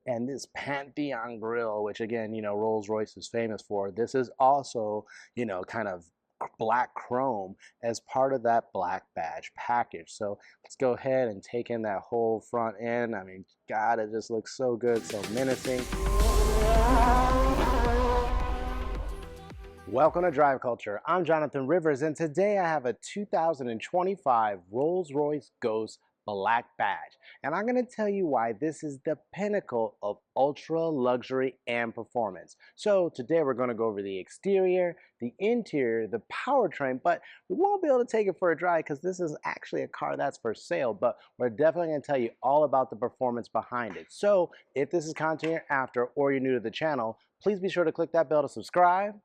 And this Pantheon grille, which again, Rolls-Royce is famous for, this is also, kind of black chrome as part of that black badge package. So let's go ahead and take in that whole front end. I mean, God, it just looks so good, so menacing. Welcome to Drive Culture. I'm Jonathan Rivers, and today I have a 2025 Rolls-Royce Ghost Black Badge. And I'm going to tell you why this is the pinnacle of ultra luxury and performance. So today we're going to go over the exterior, the interior, the powertrain, but we won't be able to take it for a drive because this is actually a car that's for sale, but we're definitely going to tell you all about the performance behind it. So if this is content you're after or you're new to the channel, please be sure to click that bell to subscribe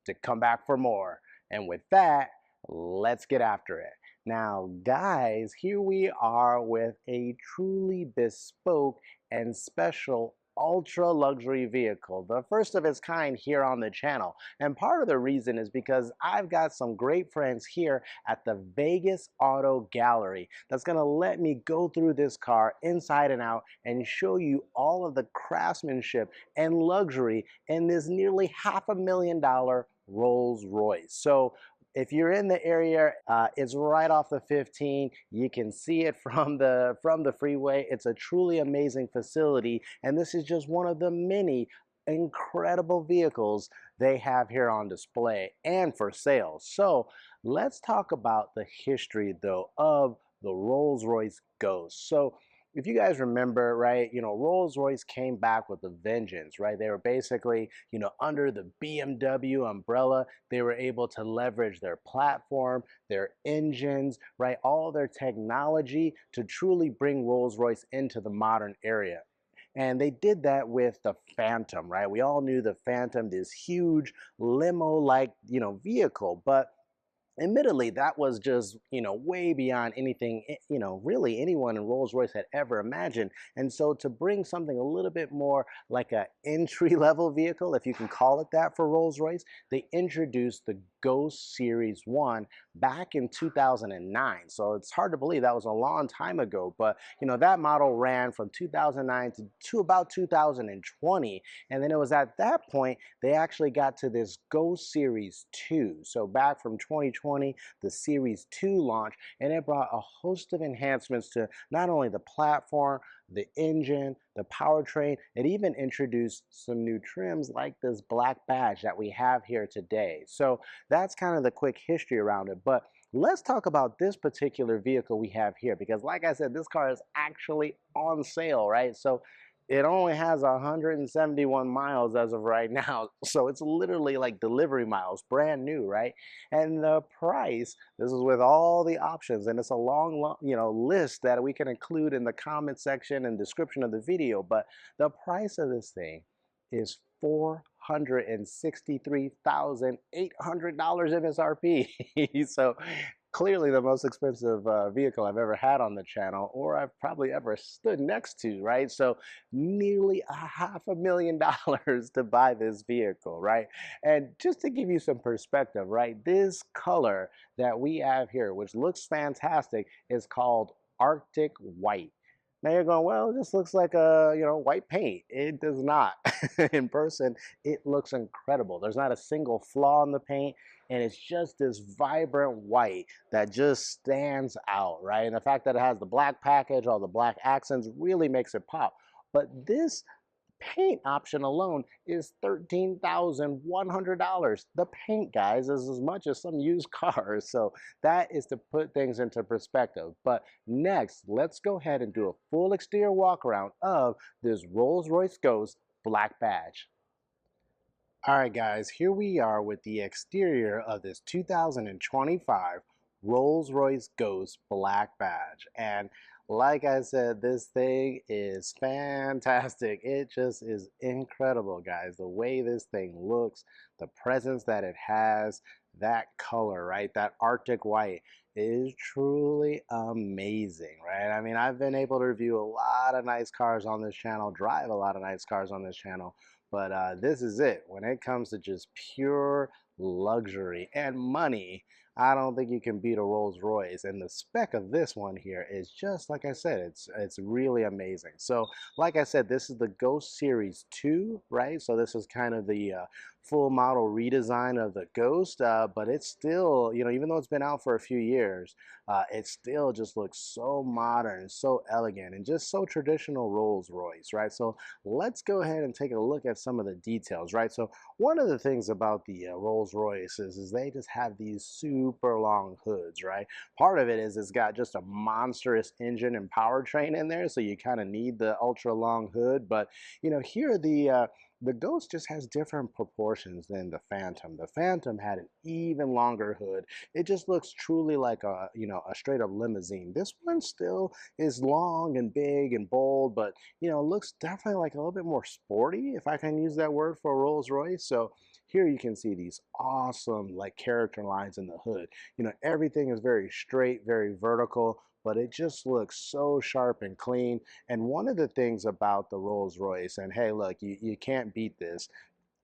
to come back for more. And with that, let's get after it. Now, guys, here we are with a truly bespoke and special ultra luxury vehicle, the first of its kind here on the channel. And part of the reason is because I've got some great friends here at the Vegas Auto Gallery that's going to let me go through this car inside and out and show you all of the craftsmanship and luxury in this nearly $500,000 Rolls-Royce. So if you're in the area, it's right off the 15. You can see it from the freeway. It's a truly amazing facility, and this is just one of the many incredible vehicles they have here on display and for sale. So let's talk about the history, though, of the Rolls-Royce Ghost. So if you guys remember, right, Rolls-Royce came back with a vengeance, right? They were basically, under the BMW umbrella. They were able to leverage their platform, their engines, right, all their technology to truly bring Rolls-Royce into the modern era. And they did that with the Phantom, right? We all knew the Phantom, this huge limo-like, vehicle, but admittedly, that was just, way beyond anything, really anyone in Rolls-Royce had ever imagined. And so to bring something a little bit more like an entry-level vehicle, if you can call it that for Rolls-Royce, they introduced the Ghost Series I back in 2009. So it's hard to believe that was a long time ago, but, that model ran from 2009 to about 2020. And then it was at that point, they actually got to this Ghost Series II. So back from 2020, the Series II launched, and it brought a host of enhancements to not only the platform, the engine, the powertrain. It even introduced some new trims like this black badge that we have here today. So that's kind of the quick history around it. But let's talk about this particular vehicle we have here, because like I said, this car is actually on sale, right? So it only has 171 miles as of right now. So it's literally like delivery miles, brand new, right? And the price, this is with all the options, and it's a long, list that we can include in the comment section and description of the video. But the price of this thing is $463,800 MSRP. So clearly the most expensive vehicle I've ever had on the channel, or I've probably ever stood next to, right? So nearly $500,000 to buy this vehicle, right? And just to give you some perspective, right, this color that we have here, which looks fantastic, is called Arctic White. Now you're going, well, it just looks like a, white paint. It does not. In person, it looks incredible. There's not a single flaw in the paint, and it's just this vibrant white that just stands out, right? And the fact that it has the black package, all the black accents really makes it pop. But this paint option alone is $13,100. The paint, guys, is as much as some used cars. So that is to put things into perspective. But next, let's go ahead and do a full exterior walk around of this Rolls-Royce Ghost Black Badge. All right, guys, here we are with the exterior of this 2025 Rolls-Royce Ghost Black Badge. And like I said, this thing is fantastic. It just is incredible, guys. The way this thing looks, the presence that it has, that color, right? That Arctic white is truly amazing, right? I mean, I've been able to review a lot of nice cars on this channel, drive a lot of nice cars on this channel, but this is it. When it comes to just pure luxury and money, I don't think you can beat a Rolls-Royce. And the spec of this one here is just like I said, it's really amazing. So like I said, this is the Ghost Series II, right? So this is kind of the full model redesign of the Ghost, but it's still, you know, even though it's been out for a few years, it still just looks so modern, so elegant, and just so traditional Rolls-Royce, right? So let's go ahead and take a look at some of the details, right? So one of the things about the Rolls-Royce is they just have these super long hoods, right? Part of it is it's got just a monstrous engine and powertrain in there, so you kind of need the ultra long hood. But you know, here the Ghost just has different proportions than the Phantom. The Phantom had an even longer hood. It just looks truly like a, you know, a straight up limousine. This one still is long and big and bold, but you know, looks definitely like a little bit more sporty, if I can use that word for a Rolls-Royce. So here you can see these awesome like character lines in the hood. You know, everything is very straight, very vertical, but it just looks so sharp and clean. And one of the things about the Rolls-Royce, and hey, look, you can't beat this,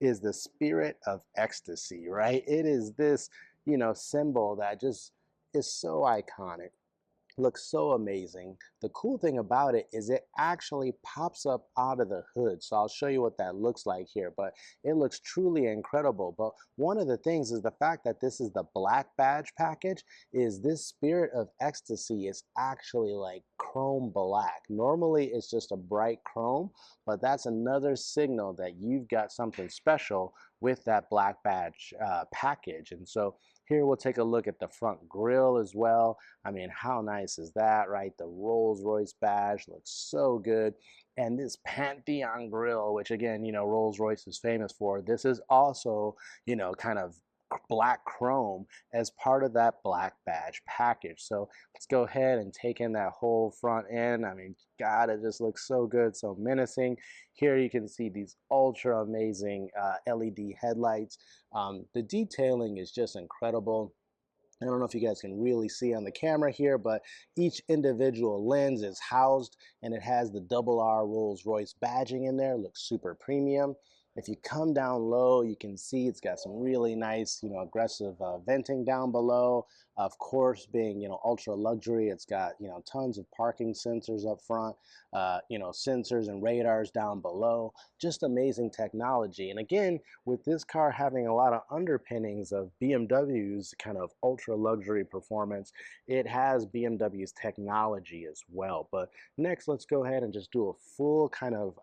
is the spirit of ecstasy, right? It is this, you know, symbol that just is so iconic, looks so amazing. The cool thing about it is it actually pops up out of the hood. So I'll show you what that looks like here, but it looks truly incredible. But one of the things is the fact that this is the Black Badge package, is this spirit of ecstasy is actually like chrome black. Normally it's just a bright chrome, but that's another signal that you've got something special with that Black Badge package. And so here we'll take a look at the front grille as well. I mean, how nice is that, right? The Rolls-Royce badge looks so good. And this Pantheon grille, which again, you know, Rolls-Royce is famous for, this is also, you know, kind of black chrome as part of that Black Badge package. So let's go ahead and take in that whole front end. I mean, God, it just looks so good, so menacing. Here you can see these ultra amazing LED headlights. The detailing is just incredible. I don't know if you guys can really see on the camera here, but each individual lens is housed and it has the double R Rolls-Royce badging in there. Looks super premium. If you come down low, you can see it's got some really nice, you know, aggressive venting down below. Of course, being, you know, ultra luxury, it's got, you know, tons of parking sensors up front, you know, sensors and radars down below. Just amazing technology. And again, with this car having a lot of underpinnings of BMW's kind of ultra luxury performance, it has BMW's technology as well. But next, let's go ahead and just do a full kind of,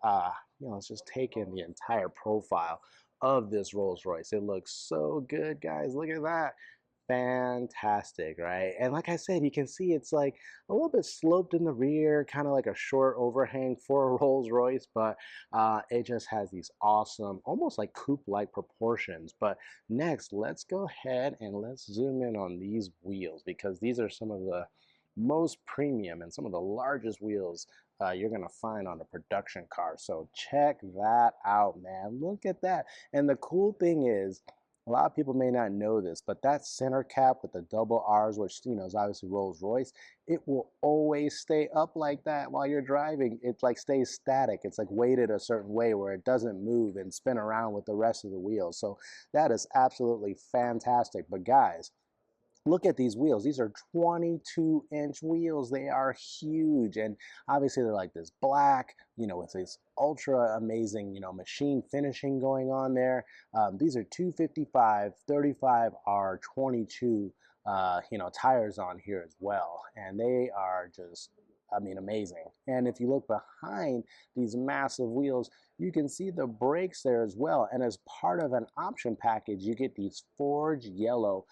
you know, let's just take in the entire profile of this Rolls-Royce. It looks so good, guys. Look at that. Fantastic, right? And like I said, you can see it's like a little bit sloped in the rear, kind of like a short overhang for a Rolls-Royce, but it just has these awesome, almost like coupe-like proportions. But next, let's go ahead and let's zoom in on these wheels, because these are some of the most premium and some of the largest wheels you're gonna find on a production car. So check that out, man. Look at that. And the cool thing is, a lot of people may not know this, but that center cap with the double R's, which, you know, is obviously Rolls-Royce, it will always stay up like that while you're driving. It like stays static. It's like weighted a certain way where it doesn't move and spin around with the rest of the wheels. So that is absolutely fantastic. But guys, look at these wheels. These are 22-inch wheels. They are huge. And obviously they're like this black, you know, with this ultra amazing, you know, machine finishing going on there. These are 255 35R22, you know, tires on here as well. And they are just, I mean, amazing. And if you look behind these massive wheels, you can see the brakes there as well. And as part of an option package, you get these forged yellow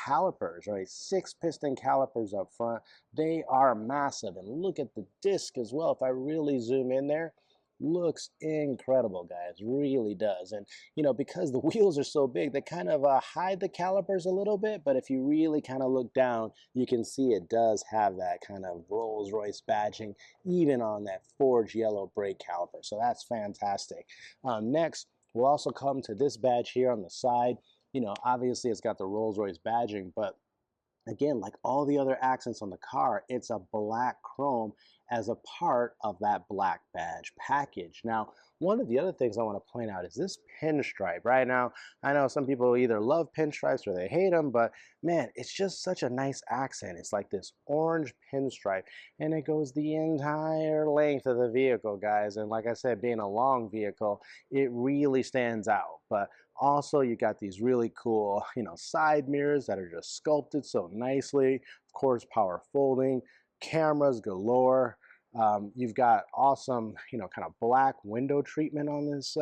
calipers, right? 6-piston calipers up front. They are massive. And look at the disc as well. If I really zoom in there, looks incredible, guys. Really does. And, you know, because the wheels are so big, they kind of hide the calipers a little bit. But if you really kind of look down, you can see it does have that kind of Rolls-Royce badging, even on that forged yellow brake caliper. So that's fantastic. Next, we'll also come to this badge here on the side. You know, obviously it's got the Rolls-Royce badging, but again, like all the other accents on the car, it's a black chrome, as a part of that black badge package. Now, one of the other things I want to point out is this pinstripe. Right now, I know some people either love pinstripes or they hate them, but man, it's just such a nice accent. It's like this orange pinstripe, and it goes the entire length of the vehicle, guys. And like I said, being a long vehicle, it really stands out. But also, you got these really cool, side mirrors that are just sculpted so nicely. Of course, power folding, cameras galore. You've got awesome, kind of black window treatment on this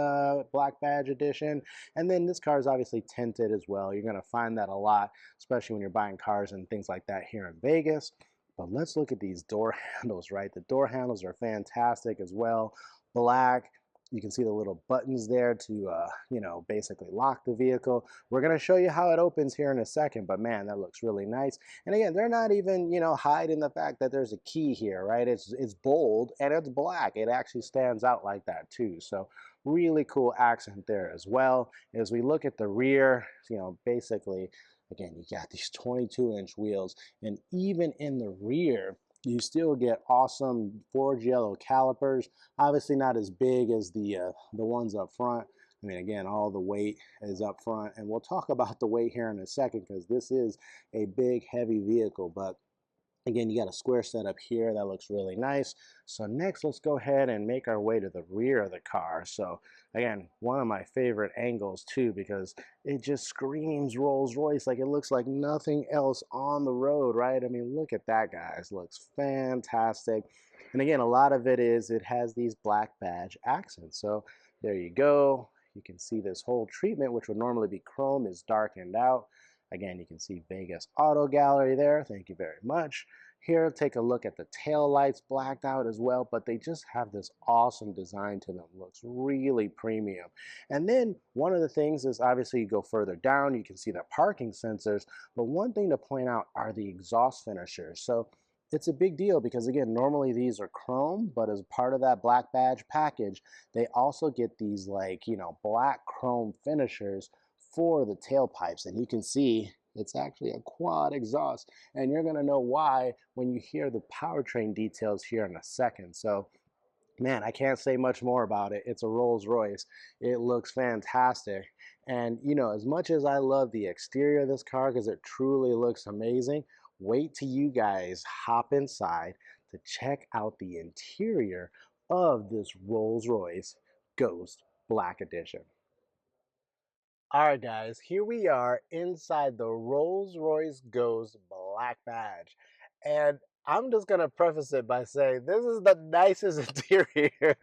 Black Badge edition. And then this car is obviously tinted as well. You're going to find that a lot, especially when you're buying cars and things like that here in Vegas. But let's look at these door handles, right? The door handles are fantastic as well. Black. You can see the little buttons there to, basically lock the vehicle. We're going to show you how it opens here in a second, but man, that looks really nice. And again, they're not even, hiding the fact that there's a key here, right? It's bold and it's black. It actually stands out like that too. So really cool accent there as well. As we look at the rear, basically, again, you got these 22-inch wheels, and even in the rear, you still get awesome forged yellow calipers. Obviously not as big as the ones up front. I mean, again, all the weight is up front, and we'll talk about the weight here in a second because this is a big, heavy vehicle. But again, you got a square setup here that looks really nice. So next, let's go ahead and make our way to the rear of the car. So again, one of my favorite angles too, because it just screams Rolls-Royce. Like, it looks like nothing else on the road, right? I mean, look at that, guys. Looks fantastic. And again, a lot of it has these black badge accents. So there you go. You can see this whole treatment, which would normally be chrome, is darkened out. Again, you can see Vegas Auto Gallery there. Thank you very much. Here, take a look at the tail lights, blacked out as well, but they just have this awesome design to them. Looks really premium. And then one of the things is, obviously, you go further down, you can see the parking sensors, but one thing to point out are the exhaust finishers. So it's a big deal because, again, normally these are chrome, but as part of that black badge package, they also get these, like, black chrome finishers for the tailpipes. And you can see it's actually a quad exhaust, and you're going to know why when you hear the powertrain details here in a second. So man, I can't say much more about it. It's a Rolls-Royce. It looks fantastic. And as much as I love the exterior of this car because it truly looks amazing, wait till you guys hop inside to check out the interior of this Rolls-Royce Ghost Black Edition. All right, guys, here we are inside the Rolls-Royce Ghost Black Badge. And I'm just going to preface it by saying this is the nicest interior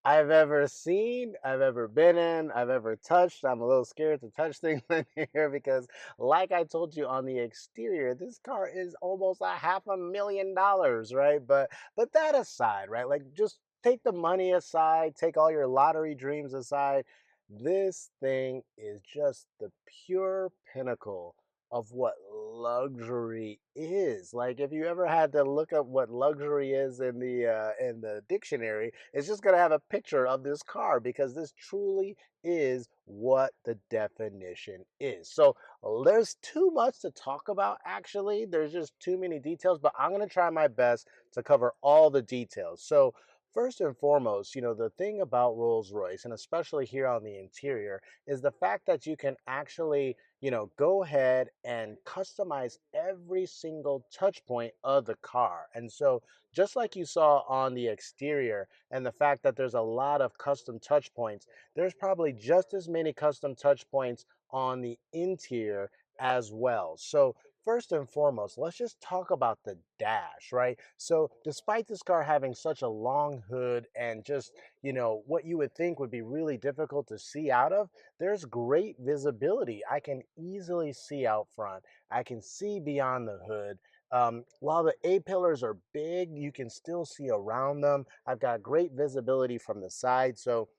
I've ever seen, I've ever been in, I've ever touched. I'm a little scared to touch things in here because, like I told you on the exterior, this car is almost a $500,000, right? But that aside, right? Like, just take the money aside, take all your lottery dreams aside. This thing is just the pure pinnacle of what luxury is. Like, if you ever had to look up what luxury is in the dictionary, it's just gonna have a picture of this car because this truly is what the definition is. So there's too much to talk about. Actually, there's just too many details, but I'm gonna try my best to cover all the details. So first and foremost, the thing about Rolls-Royce, and especially here on the interior, is the fact that you can actually, go ahead and customize every single touch point of the car. And so, just like you saw on the exterior, and the fact that there's a lot of custom touch points, there's probably just as many custom touch points on the interior as well. So, first and foremost, let's just talk about the dash, right? So, despite this car having such a long hood and just, what you would think would be really difficult to see out of, there's great visibility. I can easily see out front, I can see beyond the hood. While the A pillars are big, you can still see around them. I've got great visibility from the side. So,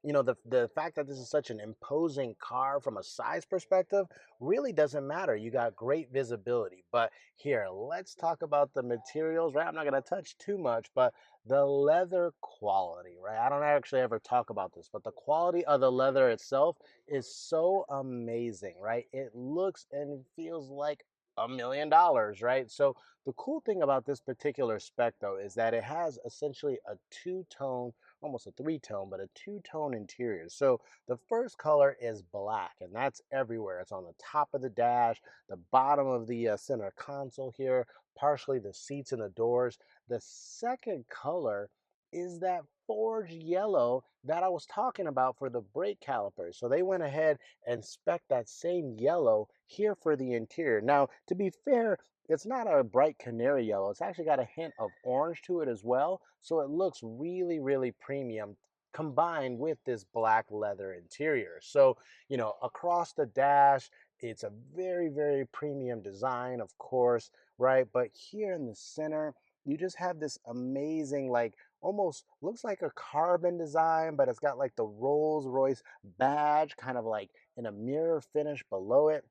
the fact that this is such an imposing car from a size perspective really doesn't matter. You got great visibility. But here, let's talk about the materials, right? I'm not going to touch too much, but the leather quality, right? I don't actually ever talk about this, but the quality of the leather itself is so amazing, right? It looks and feels like $1 million, right? So the cool thing about this particular spec though is that it has essentially a two-tone, almost a three-tone, but a two-tone interior. So the first color is black, and that's everywhere. It's on the top of the dash, the bottom of the center console here, partially the seats and the doors. The second color is that forged yellow that I was talking about for the brake calipers. So they went ahead and spec that same yellow here for the interior. Now, to be fair, it's not a bright canary yellow. It's actually got a hint of orange to it as well. So it looks really, really premium combined with this black leather interior. So, across the dash, it's a very, very premium design, of course, right? But here in the center, you just have this amazing, like, almost looks like a carbon design, but it's got like the Rolls-Royce badge kind of like in a mirror finish below it.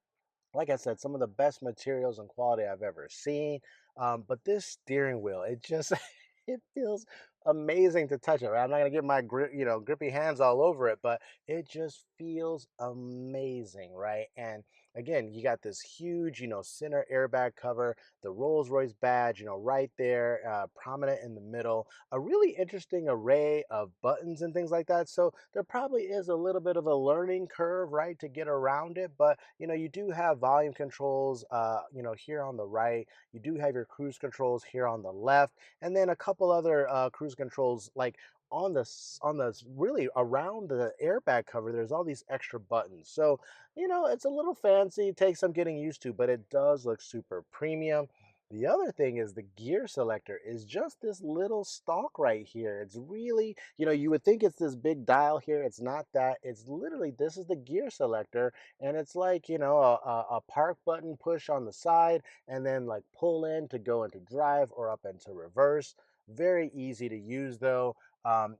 Like I said, some of the best materials and quality I've ever seen. But this steering wheel, it just it feels amazing to touch it. Right? I'm not gonna get my grippy hands all over it, but it just feels amazing, right? And again, you got this huge, center airbag cover, the Rolls-Royce badge, right there, prominent in the middle. A really interesting array of buttons and things like that. So there probably is a little bit of a learning curve, right, to get around it. But you do have volume controls, here on the right. You do have your cruise controls here on the left, and then a couple other cruise controls like on the really around the airbag cover. There's all these extra buttons, so it's a little fancy. It takes some getting used to, but it does look super premium. The other thing is the gear selector is just this little stalk right here. It's really, you would think it's this big dial here. It's not that. It's literally, this is the gear selector, and it's like, a park button push on the side, and then like pull in to go into drive or up into reverse. Very easy to use though.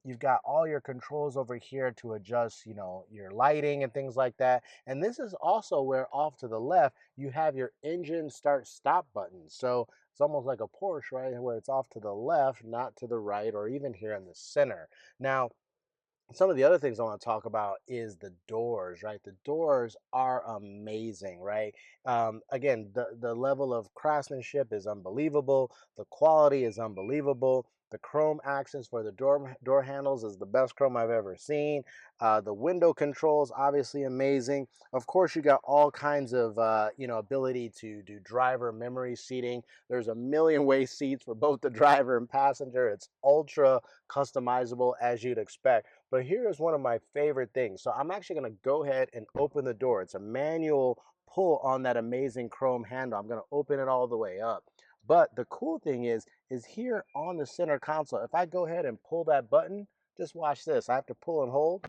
You've got all your controls over here to adjust, your lighting and things like that. And this is also where off to the left, you have your engine start stop button. So it's almost like a Porsche, right? Where it's off to the left, not to the right, or even here in the center. Now, some of the other things I want to talk about is the doors, right? The doors are amazing, right? Again, the level of craftsmanship is unbelievable. The quality is unbelievable. The chrome accents for the door handles is the best chrome I've ever seen. The window controls, obviously amazing. Of course, you got all kinds of ability to do driver memory seating. There's a million way seats for both the driver and passenger. It's ultra customizable as you'd expect. But here is one of my favorite things. So I'm actually going to go ahead and open the door. It's a manual pull on that amazing chrome handle. I'm going to open it all the way up. But the cool thing is here on the center console, if I go ahead and pull that button, just watch this. I have to pull and hold.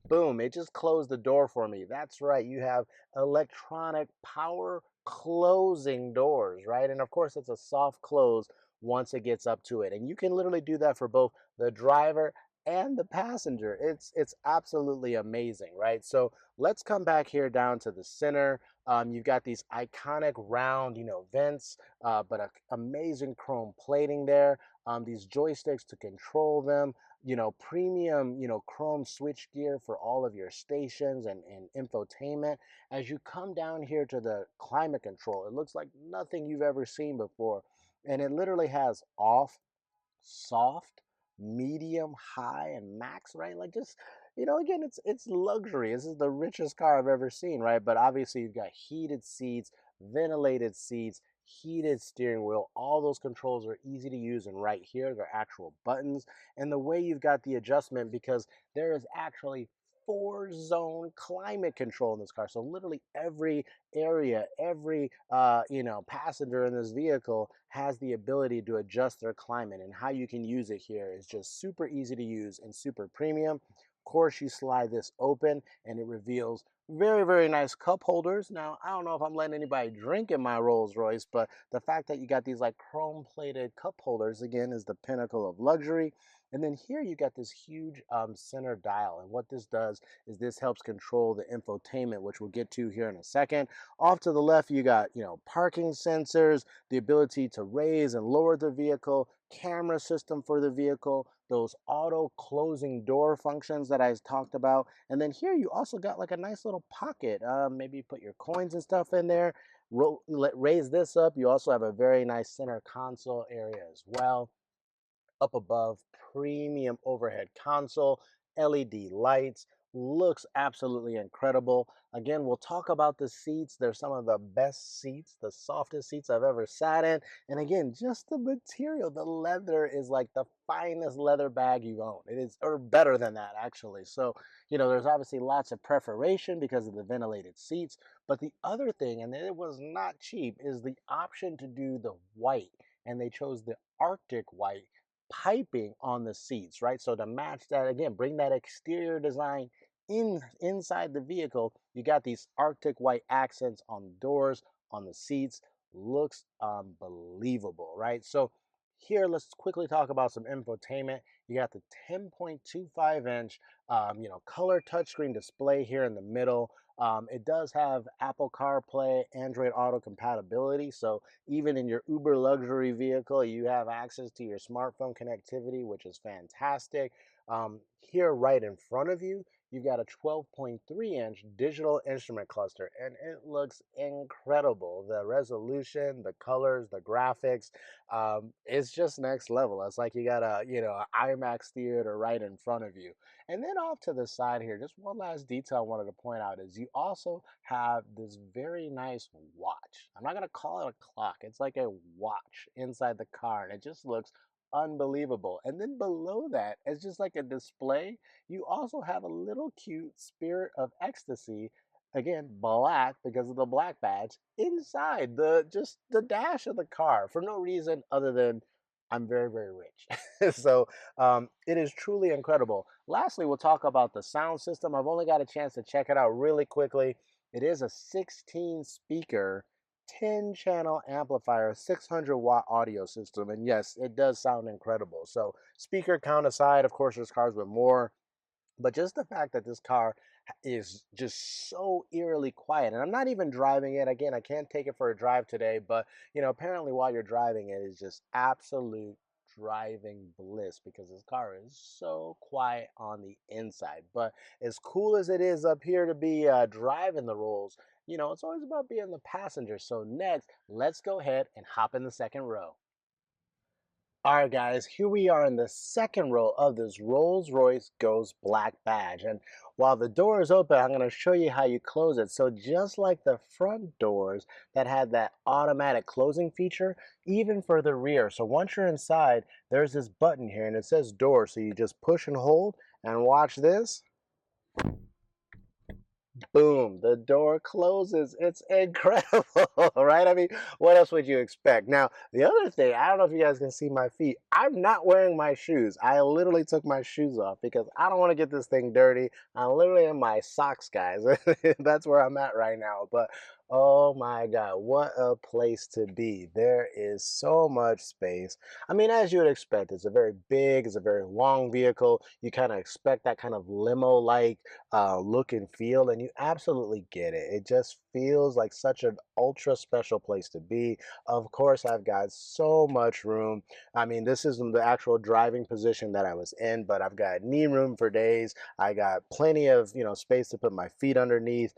Boom, it just closed the door for me. That's right, you have electronic power closing doors, right? And of course, it's a soft close once it gets up to it. And you can literally do that for both the driver and the passenger. It's absolutely amazing, right? So let's come back here down to the center. You've got these iconic round, vents, but amazing chrome plating there. These joysticks to control them, premium, chrome switch gear for all of your stations and infotainment. As you come down here to the climate control, it looks like nothing you've ever seen before. And it literally has off, soft, medium, high, and max, right? Like just, again, it's luxury. This is the richest car I've ever seen, right? But obviously you've got heated seats, ventilated seats, heated steering wheel. All those controls are easy to use, and right here they're actual buttons. And the way you've got the adjustment, because there is actually four-zone climate control in this car. So literally every area, every passenger in this vehicle has the ability to adjust their climate, and how you can use it here is just super easy to use and super premium. Of course, you slide this open and it reveals very, very nice cup holders. Now, I don't know if I'm letting anybody drink in my Rolls Royce, but the fact that you got these like chrome plated cup holders again is the pinnacle of luxury. And then here you got this huge center dial. And what this does is this helps control the infotainment, which we'll get to here in a second. Off to the left, you got, parking sensors, the ability to raise and lower the vehicle, camera system for the vehicle, those auto closing door functions that I talked about. And then here you also got like a nice little pocket. Maybe put your coins and stuff in there. Raise this up, you also have a very nice center console area as well. Up above, premium overhead console, LED lights, looks absolutely incredible. Again, we'll talk about the seats. They're some of the best seats, the softest seats I've ever sat in. And again, just the material, the leather is like the finest leather bag you own. It is, or better than that, actually. So, there's obviously lots of preparation because of the ventilated seats. But the other thing, and it was not cheap, is the option to do the white. And they chose the Arctic white piping on the seats, right? So to match that, again, bring that exterior design inside the vehicle, you got these Arctic white accents on the doors, on the seats. Looks unbelievable, right? So here, let's quickly talk about some infotainment. You got the 10.25-inch, color touchscreen display here in the middle. It does have Apple CarPlay, Android Auto compatibility. So even in your uber luxury vehicle, you have access to your smartphone connectivity, which is fantastic. Here, right in front of you, you've got a 12.3-inch digital instrument cluster, and it looks incredible. The resolution, the colors, the graphics, it's just next level. It's like you got an IMAX theater right in front of you. And then off to the side here, just one last detail I wanted to point out is you also have this very nice watch. I'm not going to call it a clock. It's like a watch inside the car, and it just looks unbelievable. And then below that, it's just like a display. You also have a little cute Spirit of Ecstasy, again, black because of the black badge, inside the dash of the car for no reason other than I'm very, very rich. So it is truly incredible. Lastly, we'll talk about the sound system. I've only got a chance to check it out really quickly. It is a 16 speaker, 10 channel amplifier, 600-watt audio system. And yes, it does sound incredible. So, speaker count aside, of course, there's cars with more, but just the fact that this car is just so eerily quiet, and I'm not even driving it. Again, I can't take it for a drive today, but apparently while you're driving it is just absolute driving bliss because this car is so quiet on the inside. But as cool as it is up here to be driving the Rolls, it's always about being the passenger. So next, let's go ahead and hop in the second row. All right, guys, here we are in the second row of this Rolls-Royce Ghost Black Badge. And while the door is open, I'm going to show you how you close it. So just like the front doors that had that automatic closing feature, even for the rear. So once you're inside, there's this button here and it says door. So you just push and hold and watch this. Boom, the door closes. It's incredible, right? I mean, what else would you expect? Now, the other thing, I don't know if you guys can see my feet. I'm not wearing my shoes. I literally took my shoes off because I don't want to get this thing dirty. I'm literally in my socks, guys. That's where I'm at right now. But oh my God, what a place to be. There is so much space. I mean, as you would expect, it's a very big, it's a very long vehicle. You kind of expect that kind of limo-like look and feel, and you absolutely get it. It just feels like such an ultra special place to be. Of course, I've got so much room. I mean, this isn't the actual driving position that I was in, but I've got knee room for days. I got plenty of space to put my feet underneath.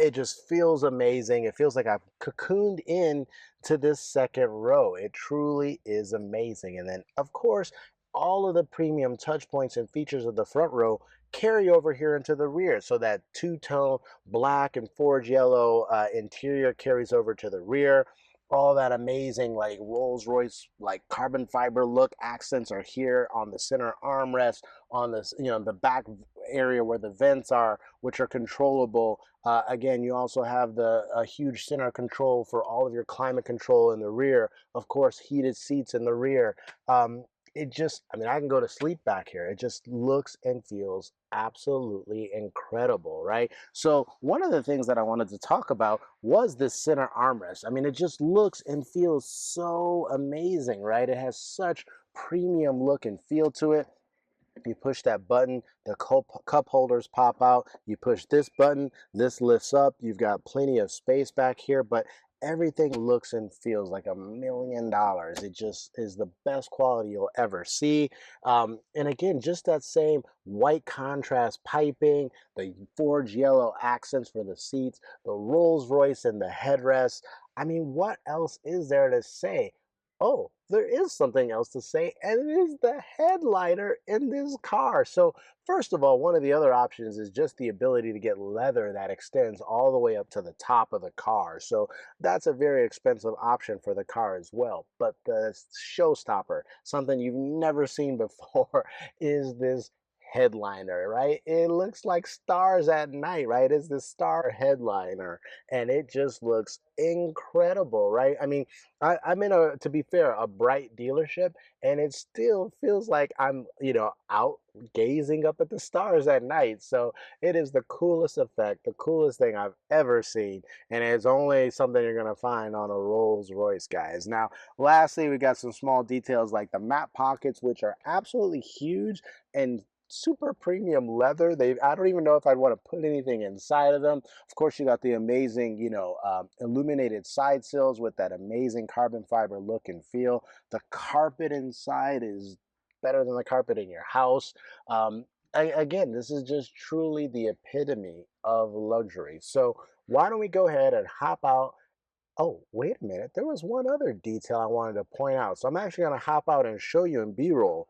It just feels amazing. It feels like I've cocooned in to this second row. It truly is amazing. And then, of course, all of the premium touch points and features of the front row carry over here into the rear. So that two-tone black and forge yellow interior carries over to the rear. All that amazing like Rolls-Royce like carbon fiber look accents are here on the center armrest, on this the back area where the vents are, which are controllable. Again, you also have the huge center control for all of your climate control in the rear. Of course, heated seats in the rear. It just, I mean, I can go to sleep back here. It just looks and feels absolutely incredible, right? So one of the things that I wanted to talk about was this center armrest. I mean, it just looks and feels so amazing, right? It has such premium look and feel to it. You push that button, the cup holders pop out. You push this button, this lifts up. You've got plenty of space back here, but everything looks and feels like $1 million. It just is the best quality you'll ever see. And again, just that same white contrast piping, the forged yellow accents for the seats, the Rolls Royce and the headrest. I mean, what else is there to say? Oh, there is something else to say, and it is the headliner in this car. So, first of all, one of the other options is just the ability to get leather that extends all the way up to the top of the car. So, that's a very expensive option for the car as well. But the showstopper, something you've never seen before, is this headliner, right? It looks like stars at night, right? It's the star headliner, and it just looks incredible, right? I mean, I'm in to be fair, a bright dealership, and it still feels like I'm, out gazing up at the stars at night. So it is the coolest effect, the coolest thing I've ever seen, and it's only something you're gonna find on a Rolls Royce, guys. Now, lastly, we got some small details like the map pockets, which are absolutely huge and super premium leather. I don't even know if I'd want to put anything inside of them. Of course, you got the amazing, illuminated side sills with that amazing carbon fiber look and feel. The carpet inside is better than the carpet in your house. Again, this is just truly the epitome of luxury. So why don't we go ahead and hop out? Oh, wait a minute. There was one other detail I wanted to point out. So I'm actually going to hop out and show you in B-roll.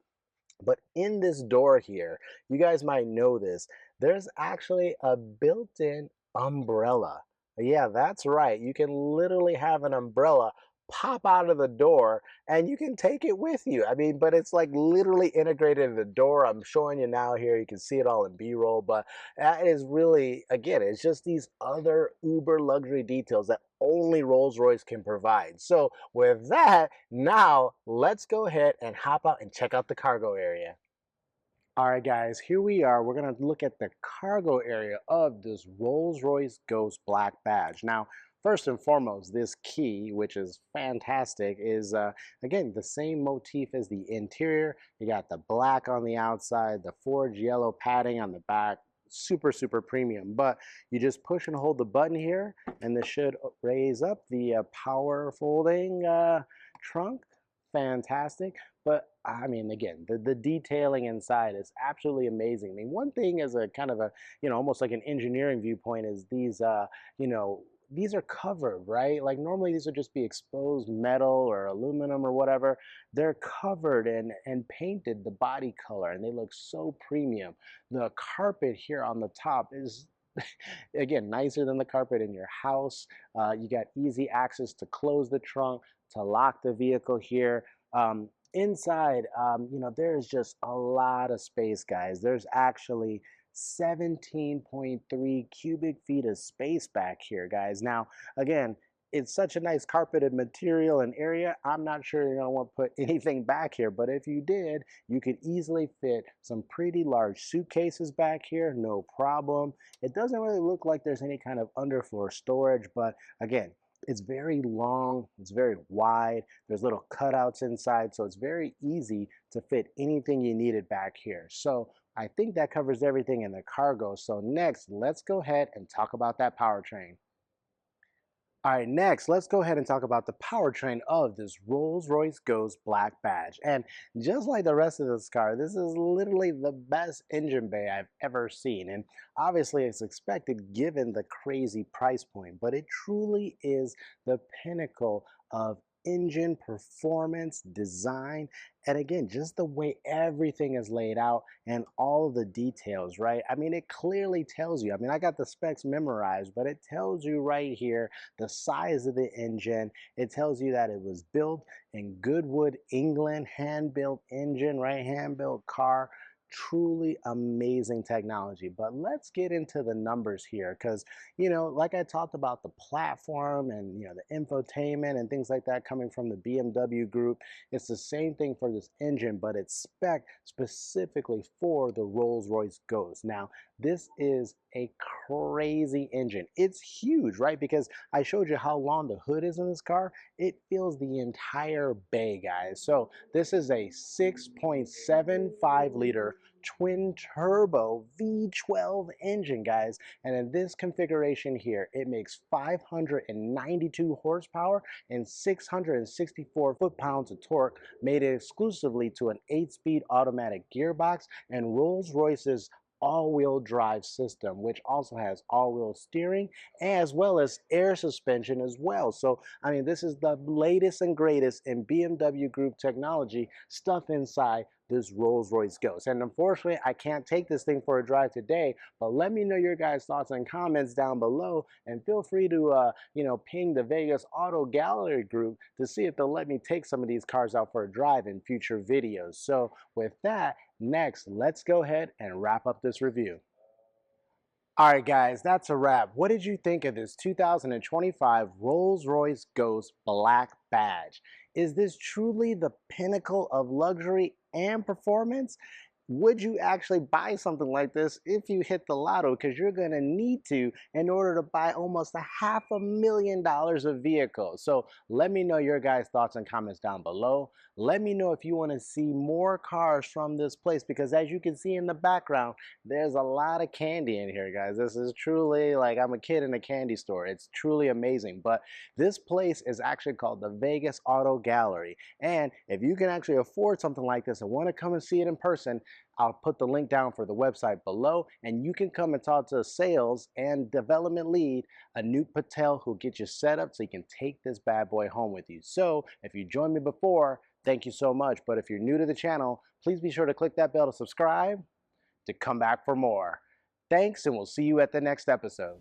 But in this door here, you guys might know this, there's actually a built-in umbrella. Yeah, that's right. You can literally have an umbrella pop out of the door and you can take it with you. I mean, but it's like literally integrated in the door. I'm showing you now here. You can see it all in B-roll, but that is really, again, it's just these other uber luxury details that only Rolls-Royce can provide. So with that, now let's go ahead and hop out and check out the cargo area. All right, guys, here we are. We're going to look at the cargo area of this Rolls-Royce Ghost Black Badge. Now, first and foremost, this key, which is fantastic, is, again, the same motif as the interior. You got the black on the outside, the forged yellow padding on the back. Super, super premium. But you just push and hold the button here, and this should raise up the power folding trunk. Fantastic. But I mean, again, the detailing inside is absolutely amazing. I mean, one thing as a kind of a, almost like an engineering viewpoint is these, these are covered, right? Like normally these would just be exposed metal or aluminum or whatever. They're covered and painted the body color, and they look so premium. The carpet here on the top is again nicer than the carpet in your house. You got easy access to close the trunk, to lock the vehicle here. Inside, there's just a lot of space, guys. There's actually 17.3 cubic feet of space back here, guys. Now, again, it's such a nice carpeted material and area. I'm not sure you're going to want to put anything back here, but if you did, you could easily fit some pretty large suitcases back here, no problem. It doesn't really look like there's any kind of underfloor storage, but again, it's very long, it's very wide, there's little cutouts inside, so it's very easy to fit anything you needed back here. So I think that covers everything in the cargo. So next, let's go ahead and talk about that powertrain. All right, next, let's go ahead and talk about the powertrain of this Rolls-Royce Ghost Black Badge. And just like the rest of this car, this is literally the best engine bay I've ever seen. And obviously it's expected given the crazy price point, but it truly is the pinnacle of engine performance, design, and again, just the way everything is laid out and all of the details, right? I mean, it clearly tells you. I mean, I got the specs memorized, but it tells you right here the size of the engine. It tells you that it was built in Goodwood, England, hand-built engine, right? Hand-built car. Truly amazing technology. But let's get into the numbers here because, like I talked about the platform and, the infotainment and things like that coming from the BMW group, it's the same thing for this engine, but it's spec specifically for the Rolls-Royce Ghost. Now, this is a crazy engine. It's huge, right? Because I showed you how long the hood is in this car. It fills the entire bay, guys. So this is a 6.75 liter twin turbo V12 engine, guys. And in this configuration here, it makes 592 horsepower and 664 foot-pounds of torque, made it exclusively to an 8-speed automatic gearbox and Rolls-Royce's all-wheel drive system, which also has all-wheel steering as well as air suspension as well. So, I mean, this is the latest and greatest in BMW Group technology stuff inside this Rolls-Royce Ghost. And unfortunately, I can't take this thing for a drive today, but let me know your guys' thoughts and comments down below, and feel free to, ping the Vegas Auto Gallery group to see if they'll let me take some of these cars out for a drive in future videos. So with that, next, let's go ahead and wrap up this review. All right, guys, that's a wrap. What did you think of this 2025 Rolls-Royce Ghost Black Badge? Is this truly the pinnacle of luxury and performance? Would you actually buy something like this if you hit the lotto? Because you're going to need to in order to buy almost $500,000 of vehicles. So let me know your guys' thoughts and comments down below. Let me know if you want to see more cars from this place, because as you can see in the background, there's a lot of candy in here, guys. This is truly like I'm a kid in a candy store. It's truly amazing. But this place is actually called the Vegas Auto Gallery. And if you can actually afford something like this and want to come and see it in person, I'll put the link down for the website below, and you can come and talk to a sales and development lead, Anoop Patel, who'll get you set up so you can take this bad boy home with you. So if you joined me before, thank you so much. But if you're new to the channel, please be sure to click that bell to subscribe to come back for more. Thanks, and we'll see you at the next episode.